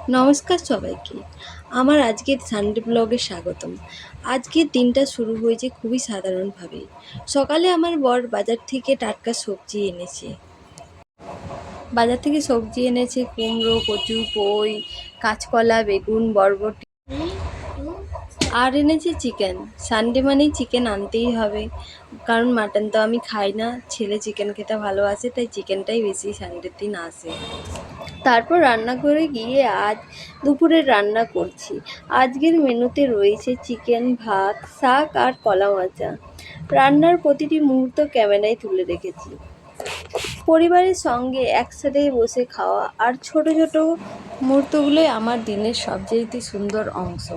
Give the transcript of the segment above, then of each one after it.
নমস্কার সবাইকে। আমার আজকের সানডে ব্লগে স্বাগতম। আজকের দিনটা শুরু হয়েছে খুবই সাধারণভাবে। সকালে আমার বর বাজার থেকে টাটকা সবজি এনেছে। কুমড়ো, কচু, পই, কাঁচকলা, বেগুন, বরবটি আর এনেছে চিকেন। সানডে মানেই চিকেন আনতেই হবে, কারণ মাটন তো আমি খাই না। ছেলে চিকেন খেতে ভালোবাসে, তাই চিকেনটাই বেশি সানডের দিন আসে। তারপর রান্না করে গিয়ে আজ দুপুরের রান্না করছি। আজকের মেনুতে রয়েছে চিকেন, ভাত, শাক আর কলা ভাজা। রান্নার প্রতিটি মুহূর্ত ক্যামেরায় তুলে রেখেছি। পরিবারের সঙ্গে একসাথে বসে খাওয়া আর ছোট ছোট মুহূর্তগুলোই আমার দিনের সবচেয়ে সুন্দর অংশ।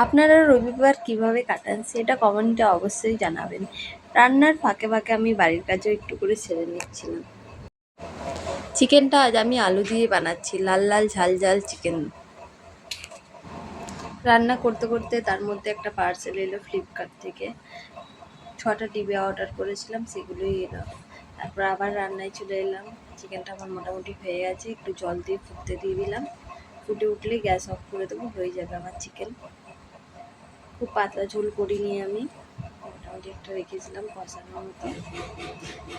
আপনারা রবিবার কিভাবে কাটান সেটা কমেন্টে অবশ্যই জানাবেন। রান্নার ফাঁকে ফাঁকে আমি বাড়ির কাজও একটু করে সেরে নিচ্ছিলাম। চিকেনটা আজ আমি আলু দিয়ে বানাচ্ছি, লাল লাল ঝাল ঝাল চিকেন। রান্না করতে করতে তার মধ্যে একটা পার্সেল এলো ফ্লিপকার্ট থেকে। 6টা ডিবে অর্ডার করেছিলাম, সেগুলোই এলো। তারপর আবার রান্নায় চলে এলাম। চিকেনটা আমার মোটামুটি হয়ে গেছে, একটু জল দিয়ে ফুটতে দিয়ে দিলাম। ফুটে উঠলেই গ্যাস অফ করে দেবো, হয়ে যাবে আমার চিকেন। খুব পাতলা ঝোল করিনি আমি, মোটামুটি একটা রেখেছিলাম কষানোর মতো।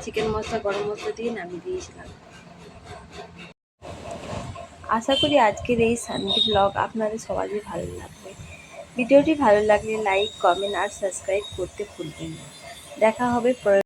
চিকেন মশলা, গরম মশলা দিয়ে নামিয়ে দিয়েছিলাম। আশা করি আজকের এই সানডে ব্লগ আপনাদের সবারই ভালো লাগবে। ভিডিওটি ভালো লাগলে লাইক, কমেন্ট আর সাবস্ক্রাইব করতে ভুলবেন না। দেখা হবে